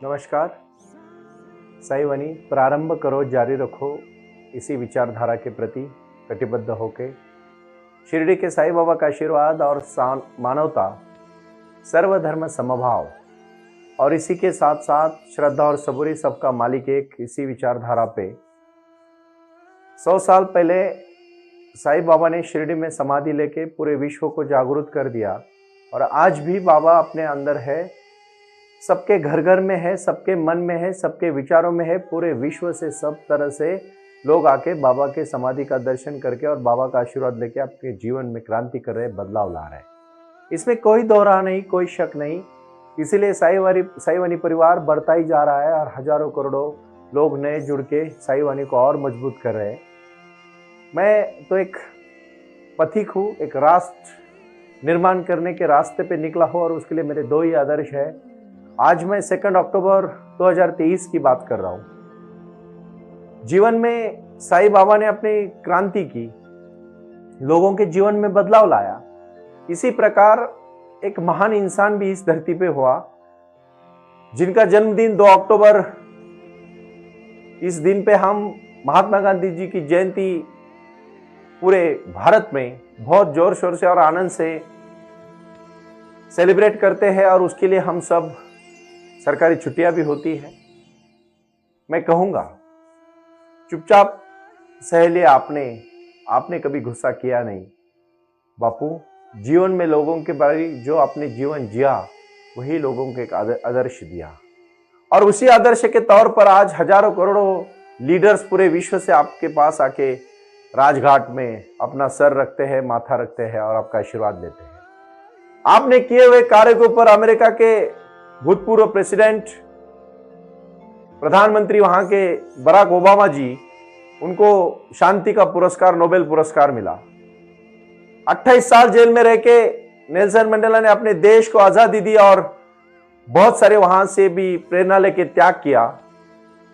नमस्कार। साई वाणी प्रारंभ करो, जारी रखो, इसी विचारधारा के प्रति कटिबद्ध होके शिरडी के साईं बाबा का आशीर्वाद और मानवता, सर्वधर्म समभाव और इसी के साथ साथ श्रद्धा और सबूरी सबका मालिक एक, इसी विचारधारा पे 100 साल पहले साईं बाबा ने शिरडी में समाधि लेके पूरे विश्व को जागरूक कर दिया। और आज भी बाबा अपने अंदर है, सबके घर घर में है, सबके मन में है, सबके विचारों में है। पूरे विश्व से सब तरह से लोग आके बाबा के समाधि का दर्शन करके और बाबा का आशीर्वाद लेके अपने जीवन में क्रांति कर रहे, बदलाव ला रहे। इसमें कोई दोहरा नहीं, कोई शक नहीं। इसीलिए साई वाणी परिवार बढ़ता ही जा रहा है और हजारों करोड़ों लोग नए जुड़ के साई वाणी को और मजबूत कर रहे हैं। मैं तो एक पथिक हूँ, एक राष्ट्र निर्माण करने के रास्ते पे निकला हूँ और उसके लिए मेरे दो ही आदर्श है। आज मैं 2 अक्टूबर 2023 की बात कर रहा हूँ। जीवन में साईं बाबा ने अपनी क्रांति की, लोगों के जीवन में बदलाव लाया। इसी प्रकार एक महान इंसान भी इस धरती पे हुआ, जिनका जन्मदिन 2 अक्टूबर। इस दिन पे हम महात्मा गांधी जी की जयंती पूरे भारत में बहुत जोर शोर से और आनंद से सेलिब्रेट करते हैं और उसके लिए हम सब सरकारी छुट्टियां भी होती है। मैं कहूंगा चुपचाप सह लिया आपने कभी गुस्सा किया नहीं। बापू जीवन में लोगों के बारे जो आपने जीवन जिया, वही लोगों को एक आदर्श दिया और उसी आदर्श के तौर पर आज हजारों करोड़ों लीडर्स पूरे विश्व से आपके पास आके राजघाट में अपना सर रखते हैं, माथा रखते हैं और आपका आशीर्वाद लेते हैं। आपने किए हुए कार्य के ऊपर अमेरिका के भूतपूर्व प्रेसिडेंट, प्रधानमंत्री वहां के बराक ओबामा जी, उनको शांति का पुरस्कार, नोबेल पुरस्कार मिला। 28 साल जेल में रह के नेल्सन मंडेला ने अपने देश को आजादी दी और बहुत सारे वहां से भी प्रेरणा लेके त्याग किया।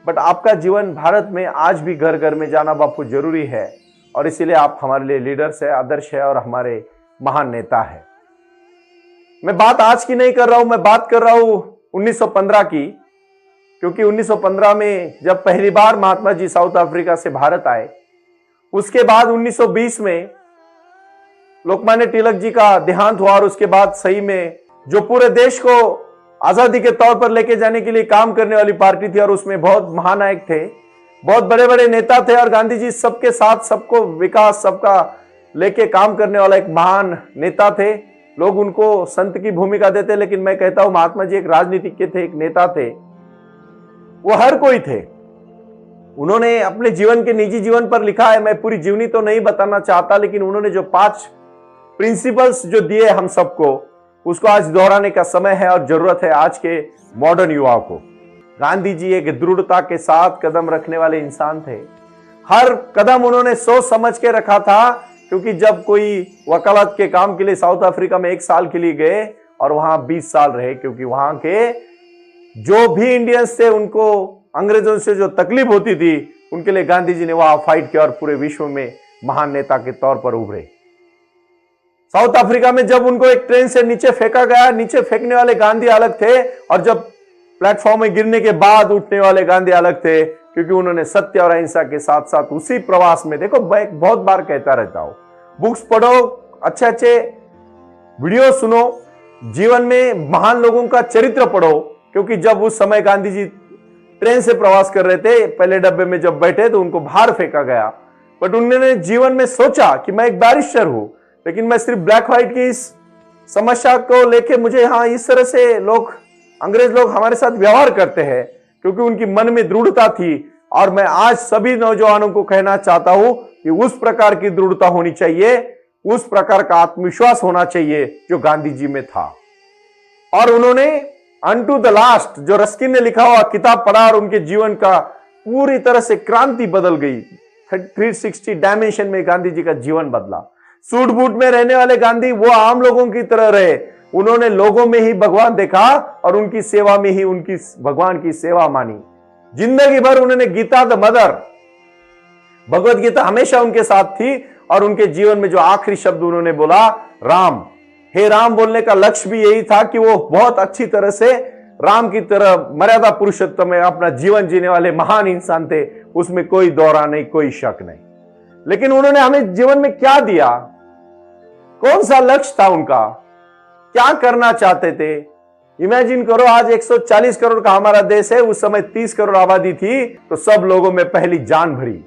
बट आपका जीवन भारत में आज भी घर घर में जाना बापू जरूरी है और इसीलिए आप हमारे लिए लीडर्स है, आदर्श है और हमारे महान नेता है। मैं बात आज की नहीं कर रहा हूं, मैं बात कर रहा हूं 1915 की, क्योंकि 1915 में जब पहली बार महात्मा जी साउथ अफ्रीका से भारत आए, उसके बाद 1920 में लोकमान्य तिलक जी का देहांत हुआ और उसके बाद सही में जो पूरे देश को आजादी के तौर पर लेके जाने के लिए काम करने वाली पार्टी थी और उसमें बहुत महानायक थे, बहुत बड़े बड़े नेता थे और गांधी जी सबके साथ, सबको विकास, सबका लेके काम करने वाला एक महान नेता थे। लोग उनको संत की भूमिका देते, लेकिन मैं कहता हूं महात्मा जी एक राजनीतिज्ञ थे, एक नेता थे, वो हर कोई थे। उन्होंने अपने जीवन के निजी जीवन पर लिखा है, मैं पूरी जीवनी तो नहीं बताना चाहता, लेकिन उन्होंने जो 5 प्रिंसिपल्स जो दिए हम सबको, उसको आज दोहराने का समय है और जरूरत है आज के मॉडर्न युवाओं को। गांधी जी एक दृढ़ता के साथ कदम रखने वाले इंसान थे। हर कदम उन्होंने सोच समझ के रखा था, क्योंकि जब कोई वकालत के काम के लिए साउथ अफ्रीका में 1 साल के लिए गए और वहां 20 साल रहे, क्योंकि वहां के जो भी इंडियंस थे उनको अंग्रेजों से जो तकलीफ होती थी, उनके लिए गांधी जी ने वहां फाइट किया और पूरे विश्व में महान नेता के तौर पर उभरे। साउथ अफ्रीका में जब उनको एक ट्रेन से नीचे फेंका गया, नीचे फेंकने वाले गांधी अलग थे और जब प्लेटफॉर्म में गिरने के बाद उठने वाले गांधी अलग थे, क्योंकि उन्होंने सत्य और अहिंसा के साथ साथ उसी प्रवास में, देखो मैं बहुत बार कहता रहता हूं, बुक्स पढ़ो, अच्छे अच्छे वीडियो सुनो, जीवन में महान लोगों का चरित्र पढ़ो, क्योंकि जब उस समय गांधी जी ट्रेन से प्रवास कर रहे थे, पहले डब्बे में जब बैठे तो उनको बाहर फेंका गया। बट उन्होंने जीवन में सोचा कि मैं एक बैरिस्टर हूं, लेकिन मैं सिर्फ ब्लैक व्हाइट की इस समस्या को लेके, मुझे हाँ इस तरह से लोग, अंग्रेज लोग हमारे साथ व्यवहार करते हैं, क्योंकि उनकी मन में दृढ़ता थी। और मैं आज सभी नौजवानों को कहना चाहता हूं कि उस प्रकार की दृढ़ता होनी चाहिए, उस प्रकार का आत्मविश्वास होना चाहिए जो गांधी जी में था। और उन्होंने अनटू द लास्ट जो रस्किन ने लिखा हुआ किताब पढ़ा और उनके जीवन का पूरी तरह से क्रांति बदल गई। 360 डायमेंशन में गांधी जी का जीवन बदला। सूट बूट में रहने वाले गांधी वो आम लोगों की तरह रहे, उन्होंने लोगों में ही भगवान देखा और उनकी सेवा में ही उनकी भगवान की सेवा मानी। जिंदगी भर उन्होंने गीता द मदर, भगवत गीता हमेशा उनके साथ थी और उनके जीवन में जो आखिरी शब्द उन्होंने बोला, राम, हे राम बोलने का लक्ष्य भी यही था कि वो बहुत अच्छी तरह से राम की तरह मर्यादा पुरुषोत्तम में अपना जीवन जीने वाले महान इंसान थे, उसमें कोई दौरा नहीं, कोई शक नहीं। लेकिन उन्होंने हमें जीवन में क्या दिया? कौन सा लक्ष्य था उनका? क्या करना चाहते थे? इमेजिन करो, आज 140 करोड़ का हमारा देश है, उस समय 30 करोड़ आबादी थी, तो सब लोगों में पहली जान भरी।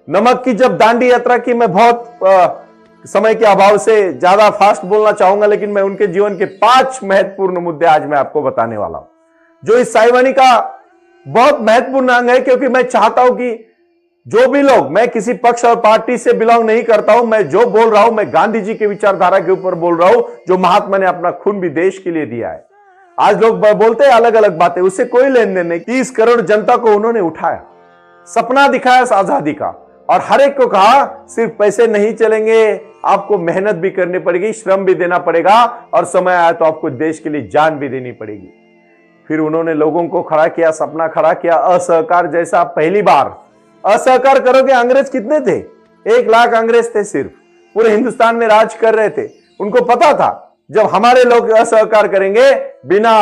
नमक की जब दांडी यात्रा की, मैं बहुत समय के अभाव से ज्यादा फास्ट बोलना चाहूंगा, लेकिन मैं उनके जीवन के 5 महत्वपूर्ण मुद्दे आज मैं आपको बताने वाला हूं, जो इस साईवानी का बहुत महत्वपूर्ण अंग है। क्योंकि मैं चाहता हूं कि जो भी लोग, मैं किसी पक्ष और पार्टी से बिलोंग नहीं करता हूं, मैं जो बोल रहा हूं, मैं गांधी जी की विचारधारा के ऊपर बोल रहा हूं, जो महात्मा ने अपना खून भी देश के लिए दिया है। आज लोग बोलते हैं अलग अलग बातें, उससे कोई लेन देन नहीं। 30 करोड़ जनता को उन्होंने उठाया, सपना दिखाया आजादी का, और हर एक को कहा सिर्फ पैसे नहीं चलेंगे, आपको मेहनत भी करनी पड़ेगी, श्रम भी देना पड़ेगा, और समय आया तो आपको देश के लिए जान भी देनी पड़ेगी। फिर उन्होंने लोगों को खड़ा किया, सपना खड़ा किया, असहकार जैसा। पहली बार असहकार करोगे। अंग्रेज कितने थे? 1 लाख अंग्रेज थे, सिर्फ पूरे हिंदुस्तान में राज कर रहे थे। उनको पता था जब हमारे लोग असहकार करेंगे, बिना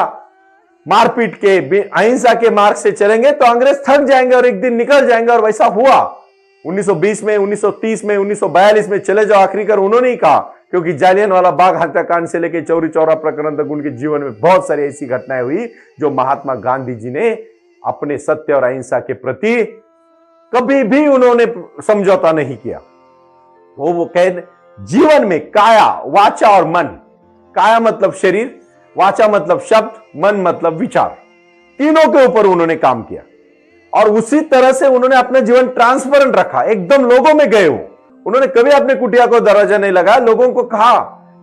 मारपीट के, अहिंसा के मार्ग से चलेंगे, तो अंग्रेज थक जाएंगे और एक दिन निकल जाएंगे। और वैसा हुआ 1920 में, 1930 में, 1942 में। चले जाओ, आखिरी कर उन्होंने ही कहा, क्योंकि जालियनवाला बाग हत्याकांड से लेकर चौरी चौरा प्रकरण तक उनके जीवन में बहुत सारी ऐसी घटनाएं हुई जो महात्मा गांधी जी ने अपने सत्य और अहिंसा के प्रति कभी भी उन्होंने समझौता नहीं किया। वो कह, जीवन में काया, वाचा और मन। काया मतलब शरीर, वाचा मतलब शब्द, मन मतलब विचार, तीनों के ऊपर उन्होंने काम किया। और उसी तरह से उन्होंने अपना जीवन ट्रांसपेरेंट रखा, एकदम लोगों में गए हो। उन्होंने कभी अपने कुटिया को दरवाजा नहीं लगाया, लोगों को कहा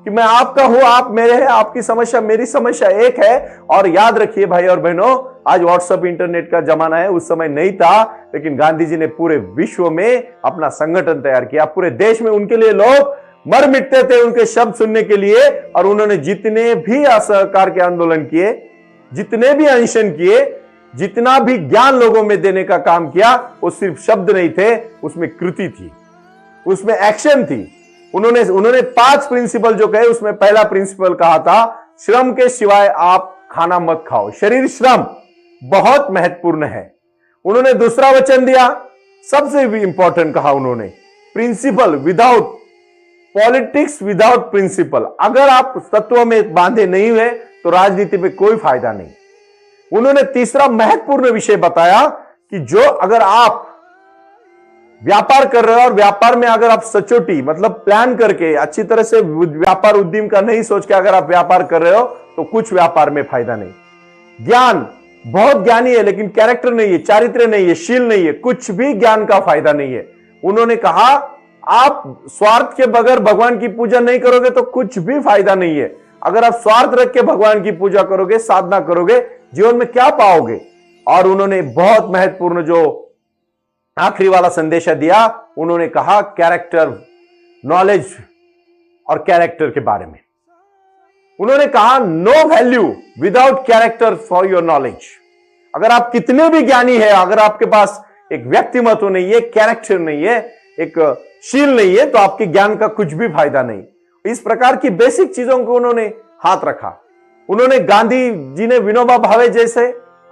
कि मैं आपका हूं, आप मेरे हैं, आपकी समस्या मेरी समस्या एक है। और याद रखिए भाई और बहनों, आज व्हाट्सएप इंटरनेट का जमाना है, उस समय नहीं था, लेकिन गांधी जी ने पूरे विश्व में अपना संगठन तैयार किया। पूरे देश में उनके लिए लोग मर मिटते थे उनके शब्द सुनने के लिए। और उन्होंने जितने भी असहकार के आंदोलन किए, जितने भी अनशन किए, जितना भी ज्ञान लोगों में देने का काम किया, वो सिर्फ शब्द नहीं थे, उसमें कृति थी, उसमें एक्शन थी। उन्होंने 5 प्रिंसिपल जो कहे, उसमें पहला प्रिंसिपल कहा था, श्रम के सिवाय आप खाना मत खाओ। शरीर श्रम बहुत महत्वपूर्ण है। उन्होंने दूसरा वचन दिया, सबसे भी इंपॉर्टेंट कहा उन्होंने, principle without politics, without principle. अगर आप तत्व में बांधे नहीं हुए तो राजनीति में कोई फायदा नहीं। उन्होंने तीसरा महत्वपूर्ण विषय बताया कि जो अगर आप व्यापार कर रहे हो और व्यापार में अगर आप सचोटी मतलब प्लान करके अच्छी तरह से व्यापार उद्यम का नहीं सोच के अगर आप व्यापार कर रहे हो तो कुछ व्यापार में फायदा नहीं। ज्ञान, बहुत ज्ञानी है लेकिन कैरेक्टर नहीं है, चारित्र्य नहीं है, शील नहीं है, कुछ भी ज्ञान का फायदा नहीं है। उन्होंने कहा आप स्वार्थ के बगैर भगवान की पूजा नहीं करोगे तो कुछ भी फायदा नहीं है। अगर आप स्वार्थ रख के भगवान की पूजा करोगे, साधना करोगे, जीवन में क्या पाओगे? और उन्होंने बहुत महत्वपूर्ण जो आखिरी वाला संदेश दिया, उन्होंने कहा कैरेक्टर, नॉलेज और कैरेक्टर के बारे में। उन्होंने कहा no value without character for your knowledge. अगर आप कितने भी ज्ञानी है, अगर आपके पास एक व्यक्तिमत्व नहीं है, कैरेक्टर नहीं है, एक शील नहीं है, तो आपके ज्ञान का कुछ भी फायदा नहीं। इस प्रकार की बेसिक चीजों को उन्होंने हाथ रखा। उन्होंने गांधी जी ने विनोबा भावे जैसे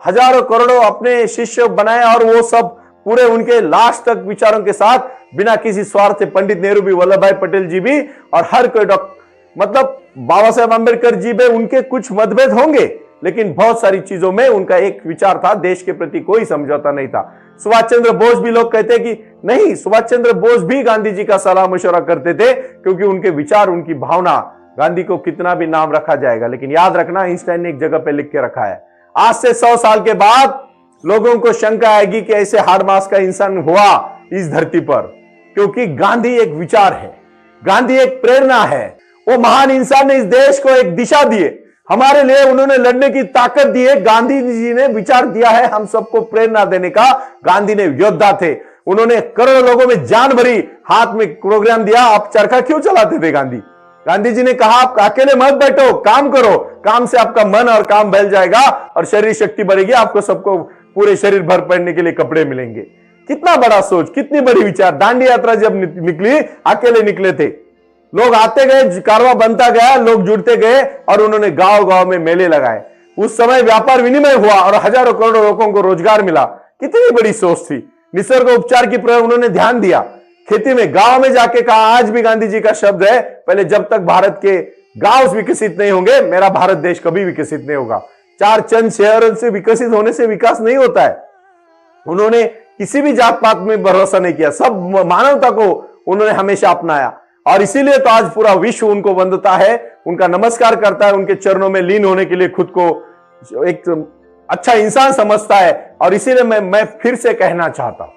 हजारों करोड़ों अपने शिष्य बनाए और वो सब पूरे उनके लास्ट तक विचारों के साथ बिना किसी स्वार्थ से, पंडित नेहरू भी, वल्लभ भाई पटेल जी भी, और हर कोई मतलब बाबा साहेब अम्बेडकर जी भी, उनके कुछ मतभेद होंगे लेकिन बहुत सारी चीजों में उनका एक विचार था, देश के प्रति कोई समझौता नहीं था। सुभाष चंद्र बोस भी, लोग कहते कि नहीं, सुभाष चंद्र बोस भी गांधी जी का सलाह मशवरा करते थे क्योंकि उनके विचार, उनकी भावना। गांधी को कितना भी नाम रखा जाएगा लेकिन याद रखना, आइंस्टाइन ने एक जगह पे लिख के रखा है, आज से 100 साल के बाद लोगों को शंका आएगी कि ऐसे हार्ड मास का इंसान हुआ इस धरती पर, क्योंकि गांधी एक विचार है, गांधी एक प्रेरणा है। वो महान इंसान ने इस देश को एक दिशा दी है, हमारे लिए उन्होंने लड़ने की ताकत दी है। गांधी जी ने विचार दिया है हम सबको प्रेरणा देने का। गांधी ने योद्धा थे, उन्होंने करोड़ों लोगों में जान भरी, हाथ में प्रोग्राम दिया। आप चरखा क्यों चलाते थे? गांधी जी ने कहा आप अकेले मत बैठो, काम करो, काम से आपका मन और काम बहल जाएगा और शरीर शक्ति बढ़ेगी, आपको सबको पूरे शरीर भर पहनने के लिए कपड़े मिलेंगे। कितना बड़ा सोच, कितनी बड़ी विचार। दांडी यात्रा जब निकली, अकेले निकले थे, लोग आते गए, कारवां बनता गया, लोग जुड़ते गए और उन्होंने गांव गांव में मेले लगाए। उस समय व्यापार विनिमय हुआ और हजारों करोड़ों लोगों को रोजगार मिला। कितनी बड़ी सोच थी। निसर्ग उपचार की प्रयोग उन्होंने ध्यान दिया। खेती में गांव में जाके कहा, आज भी गांधी जी का शब्द है, पहले जब तक भारत के गांव विकसित नहीं होंगे मेरा भारत देश कभी विकसित नहीं होगा। चार चंद शहरों से विकसित होने से विकास नहीं होता है। उन्होंने किसी भी जात पात में भरोसा नहीं किया, सब मानवता को उन्होंने हमेशा अपनाया और इसीलिए तो आज पूरा विश्व उनको वंदता है, उनका नमस्कार करता है, उनके चरणों में लीन होने के लिए खुद को एक अच्छा इंसान समझता है। और इसीलिए मैं फिर से कहना चाहता हूं,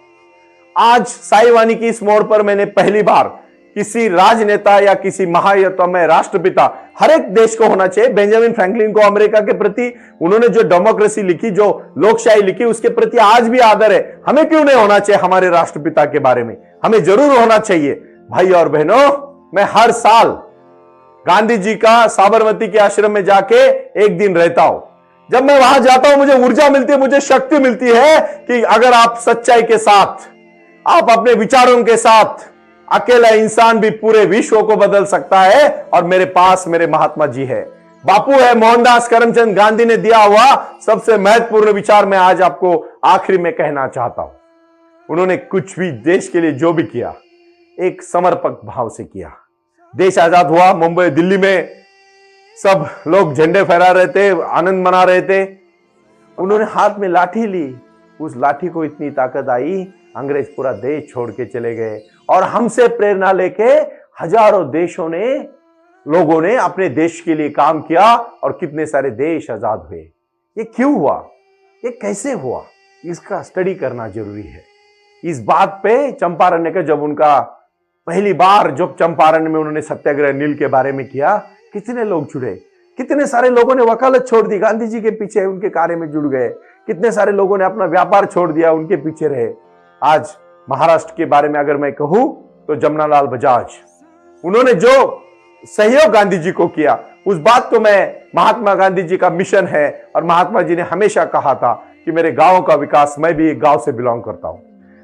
आज साई वानी की इस मोड़ पर मैंने पहली बार किसी राजनेता या किसी महायतम राष्ट्रपिता, हर एक देश को होना चाहिए। बेंजामिन फ्रैंकलिन को अमेरिका के प्रति उन्होंने जो डेमोक्रेसी लिखी, जो लोकशाही लिखी, उसके प्रति आज भी आदर है। हमें क्यों नहीं होना चाहिए हमारे राष्ट्रपिता के बारे में? हमें जरूर होना चाहिए। भाई और बहनों, मैं हर साल गांधी जी का साबरमती के आश्रम में जाके एक दिन रहता हूं। जब मैं वहां जाता हूं मुझे ऊर्जा मिलती है, मुझे शक्ति मिलती है कि अगर आप सच्चाई के साथ, आप अपने विचारों के साथ, अकेला इंसान भी पूरे विश्व को बदल सकता है। और मेरे पास मेरे महात्मा जी है, बापू है, मोहनदास करमचंद गांधी ने दिया हुआ सबसे महत्वपूर्ण विचार मैं आज आपको आखिरी में कहना चाहता हूं। उन्होंने कुछ भी देश के लिए जो भी किया एक समर्पक भाव से किया। देश आजाद हुआ, मुंबई दिल्ली में सब लोग झंडे फहरा रहे थे, आनंद मना रहे थे। उन्होंने हाथ में लाठी ली, उस लाठी को इतनी ताकत आई, अंग्रेज पूरा देश छोड़ के चले गए। और हमसे प्रेरणा लेके हजारों देशों ने, लोगों ने अपने देश के लिए काम किया और कितने सारे देश आजाद हुए। ये क्यों हुआ, ये कैसे हुआ, इसका स्टडी करना जरूरी है। इस बात पे चंपारण का जब उनका पहली बार जब चंपारण में उन्होंने सत्याग्रह नील के बारे में किया, कितने लोग जुड़े, कितने सारे लोगों ने वकालत छोड़ दी, गांधी जी के पीछे उनके कार्य में जुड़ गए। कितने सारे लोगों ने अपना व्यापार छोड़ दिया, उनके पीछे रहे। आज महाराष्ट्र के बारे में अगर मैं कहूं तो जमनालाल बजाज, उन्होंने जो सहयोग गांधी जी को किया, उस बात को मैं, महात्मा गांधी जी का मिशन है। और महात्मा जी ने हमेशा कहा था कि मेरे गांव का विकास, मैं भी एक गांव से बिलोंग करता हूं।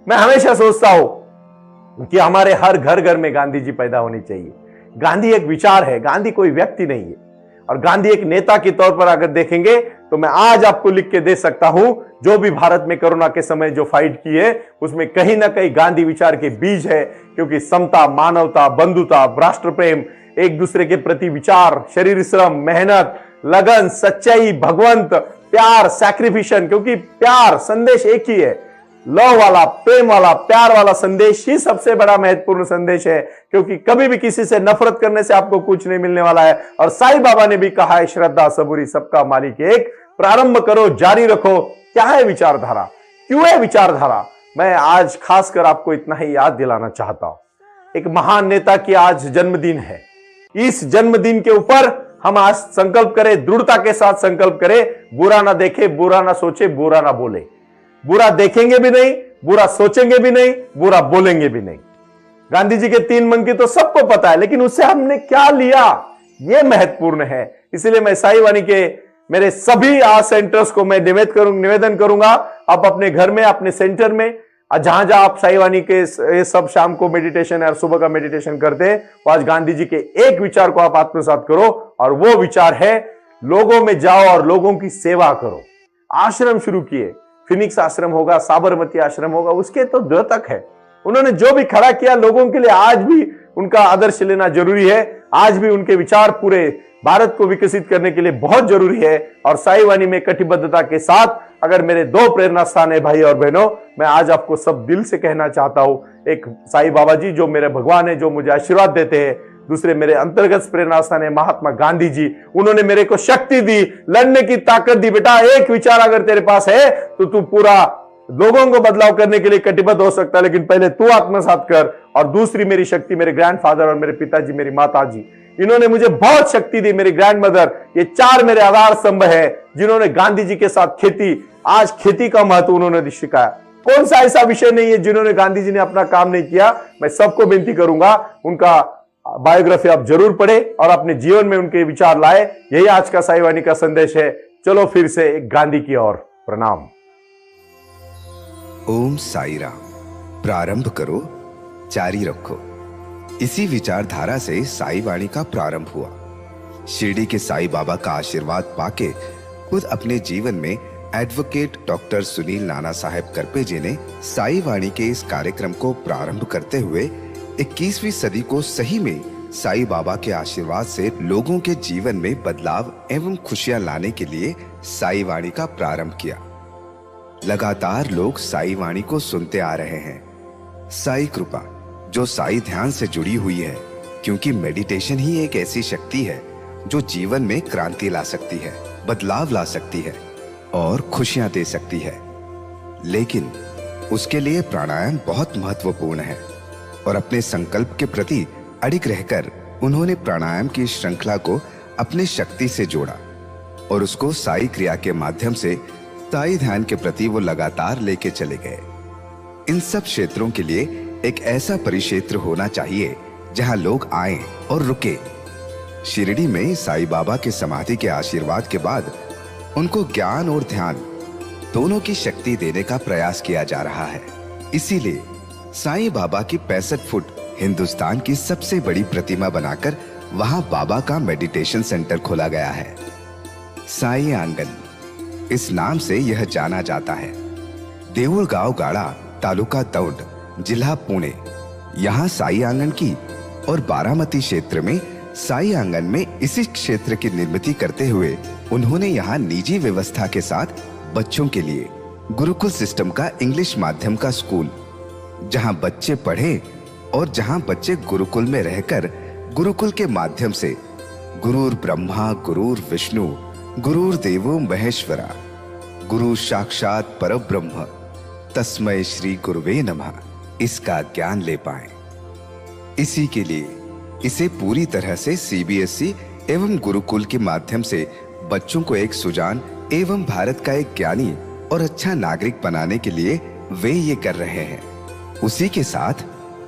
मैं हमेशा सोचता हूं कि हमारे हर घर घर में गांधी जी पैदा होनी चाहिए। गांधी एक विचार है, गांधी कोई व्यक्ति नहीं है। और गांधी एक नेता के तौर पर अगर देखेंगे तो मैं आज आपको लिख के दे सकता हूं, जो भी भारत में कोरोना के समय जो फाइट की है उसमें कहीं ना कहीं गांधी विचार के बीज है। क्योंकि समता, मानवता, बंधुता, राष्ट्र प्रेम, एक दूसरे के प्रति विचार, शरीर श्रम, मेहनत, लगन, सच्चाई, भगवंत, प्यार, सैक्रिफिशन, क्योंकि प्यार संदेश एक ही है, लव वाला, प्रेम वाला, प्यार वाला संदेश ही सबसे बड़ा महत्वपूर्ण संदेश है। क्योंकि कभी भी किसी से नफरत करने से आपको कुछ नहीं मिलने वाला है। और साईं बाबा ने भी कहा है, श्रद्धा सबूरी सबका मालिक एक, प्रारंभ करो जारी रखो। क्या है विचारधारा, क्यों है विचारधारा? मैं आज खासकर आपको इतना ही याद दिलाना चाहता हूं, एक महान नेता की आज जन्मदिन है। इस जन्मदिन के ऊपर हम आज संकल्प करें, दृढ़ता के साथ संकल्प करें, बुरा ना देखे, बुरा ना सोचे, बुरा ना बोले। बुरा देखेंगे भी नहीं, बुरा सोचेंगे भी नहीं, बुरा बोलेंगे भी नहीं। गांधी जी के 3 मन की तो सबको पता है, लेकिन उससे हमने क्या लिया, यह महत्वपूर्ण है। इसलिए मैं साई वानी के मेरे सभी सेंटर्स को मैं निवेदन करूंगा, आप अपने घर में, अपने सेंटर में, जहां जहां आप साई वानी के सब शाम को मेडिटेशन और सुबह का मेडिटेशन करते हैं, तो आज गांधी जी के एक विचार को आप आत्मसात करो। और वो विचार है, लोगों में जाओ और लोगों की सेवा करो। आश्रम शुरू किए, फिनिक्स आश्रम होगा, साबरमती आश्रम होगा, उसके तो द्योतक है। उन्होंने जो भी खड़ा किया लोगों के लिए, आज भी उनका आदर्श लेना जरूरी है। आज भी उनके विचार पूरे भारत को विकसित करने के लिए बहुत जरूरी है। और साई वानी में कटिबद्धता के साथ अगर मेरे 2 प्रेरणा स्थान है भाई और बहनों, मैं आज आपको सब दिल से कहना चाहता हूं, एक साई बाबा जी जो मेरे भगवान है, जो मुझे आशीर्वाद देते हैं। दूसरे मेरे अंतर्गत प्रेरणा स्थान है महात्मा गांधी जी, उन्होंने मेरे को शक्ति दी, लड़ने की ताकत दी। बेटा, एक विचार अगर तेरे पास है तो तू पूरा लोगों को बदलाव करने के लिए कटिबद्ध हो सकता है, लेकिन पहले तू आत्मसात कर। और दूसरी मेरी शक्ति मेरे ग्रैंडफादर और मेरे पिताजी, मेरी माता जी, इन्होंने मुझे बहुत शक्ति दी। मेरी ग्रैंडमदर, ये 4 मेरे आधार स्तंभ है, जिन्होंने गांधी जी के साथ खेती, आज खेती का महत्व उन्होंने सिखाया। कौन सा ऐसा विषय नहीं है जिन्होंने गांधी जी ने अपना काम नहीं किया। मैं सबको विनती करूंगा, उनका बायोग्राफी आप जरूर पढ़े और अपने जीवन में उनके विचार लाए। यही आज का साई वानी का संदेश है। चलो फिर से एक गांधी की ओर प्रणाम। ओम साई राम। प्रारंभ करो, जारी रखो। इसी विचारधारा से साई वाणी का प्रारंभ हुआ। शिरडी के साई बाबा का आशीर्वाद पाके खुद अपने जीवन में एडवोकेट डॉक्टर सुनील नाना साहेब करपे जी ने साई वाणी के इस कार्यक्रम को प्रारंभ करते हुए 21वीं सदी को सही में साई बाबा के आशीर्वाद से लोगों के जीवन में बदलाव एवं खुशियां लाने के लिए साई वाणी का प्रारंभ किया। लगातार लोग साई वाणी को सुनते आ रहे हैं। साई कृपा जो साई ध्यान से जुड़ी हुई है, क्योंकि मेडिटेशन ही एक ऐसी शक्ति है जो जीवन में क्रांति ला सकती है, बदलाव ला सकती है और खुशियां दे सकती है। लेकिन उसके लिए प्राणायाम बहुत महत्वपूर्ण है और अपने संकल्प के प्रति अडिग रहकर उन्होंने प्राणायाम की श्रृंखला को अपने शक्ति से जोड़ा और उसको साई क्रिया के माध्यम से साई ध्यान के प्रति वो लगातार लेके चले गए। इन सब क्षेत्रों के लिए एक ऐसा परिक्षेत्र होना चाहिए जहां लोग आए और रुके। शिरडी में साई बाबा के समाधि के आशीर्वाद के बाद उनको ज्ञान और ध्यान दोनों की शक्ति देने का प्रयास किया जा रहा है। इसीलिए साई बाबा की 65 फुट हिंदुस्तान की सबसे बड़ी प्रतिमा बनाकर वहां बाबा का मेडिटेशन सेंटर खोला गया है। साई आंगन इस नाम से यह जाना जाता है। देऊळगाव गाड़ा, तालुका दौंड, जिला पुणे, यहाँ साई आंगन की और बारामती क्षेत्र में साई आंगन में इसी क्षेत्र की निर्मित करते हुए उन्होंने यहाँ निजी व्यवस्था के साथ बच्चों के लिए गुरुकुल सिस्टम का इंग्लिश माध्यम का स्कूल, जहाँ बच्चे पढ़े और जहाँ बच्चे गुरुकुल में रहकर गुरुकुल के माध्यम से गुरुर ब्रह्मा गुरुर विष्णु गुरुर देवो महेश्वरा गुरु साक्षात परब्रह्म तस्मै श्री गुरुवे नमः इसका ज्ञान ले पाए। इसी के लिए इसे पूरी तरह से सीबीएसई एवं गुरुकुल के माध्यम से बच्चों को एक सुजान एवं भारत का एक ज्ञानी और अच्छा नागरिक बनाने के लिए वे ये कर रहे हैं। उसी के साथ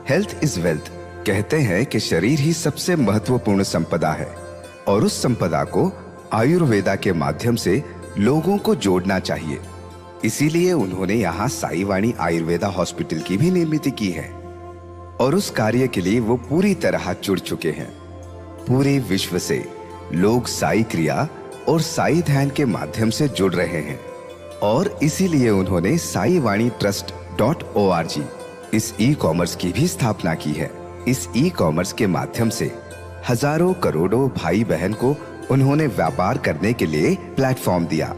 हेल्थ इज वेल्थ कहते हैं कि शरीर ही सबसे महत्वपूर्ण संपदा है और उस संपदा को आयुर्वेदा के माध्यम से लोगों को जोड़ना चाहिए। इसीलिए उन्होंने यहाँ साई वाणी आयुर्वेदा हॉस्पिटल की भी निर्मित की है और उस कार्य के लिए वो पूरी तरह जुड़ चुके हैं। पूरे विश्व से लोग साई क्रिया और साई ध्यान के माध्यम से जुड़ रहे हैं और इसीलिए उन्होंने साई वाणी trust.org इस ई कॉमर्स की भी स्थापना की है। इस ई कॉमर्स के माध्यम से हजारों करोड़ों भाई बहन को उन्होंने व्यापार करने के लिए प्लेटफॉर्म दिया।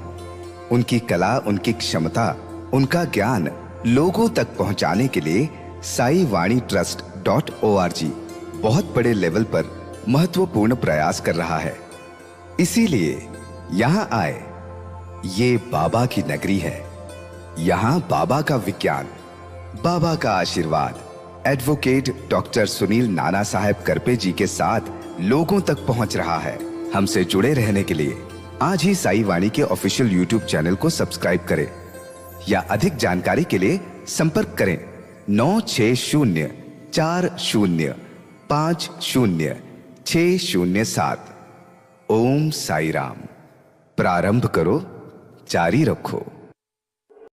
उनकी कला, उनकी क्षमता, उनका ज्ञान लोगों तक पहुंचाने के लिए साई वाणी trust.org बहुत बड़े लेवल पर महत्वपूर्ण प्रयास कर रहा है। इसीलिए यहाँ आए। ये बाबा की नगरी है। यहाँ बाबा का विज्ञान, बाबा का आशीर्वाद एडवोकेट डॉक्टर सुनील नाना साहेब करपे जी के साथ लोगों तक पहुंच रहा है। हमसे जुड़े रहने के लिए आज ही साई वाणी के ऑफिशियल यूट्यूब चैनल को सब्सक्राइब करें या अधिक जानकारी के लिए संपर्क करें 9604050607। ओम साई राम। प्रारंभ करो, जारी रखो।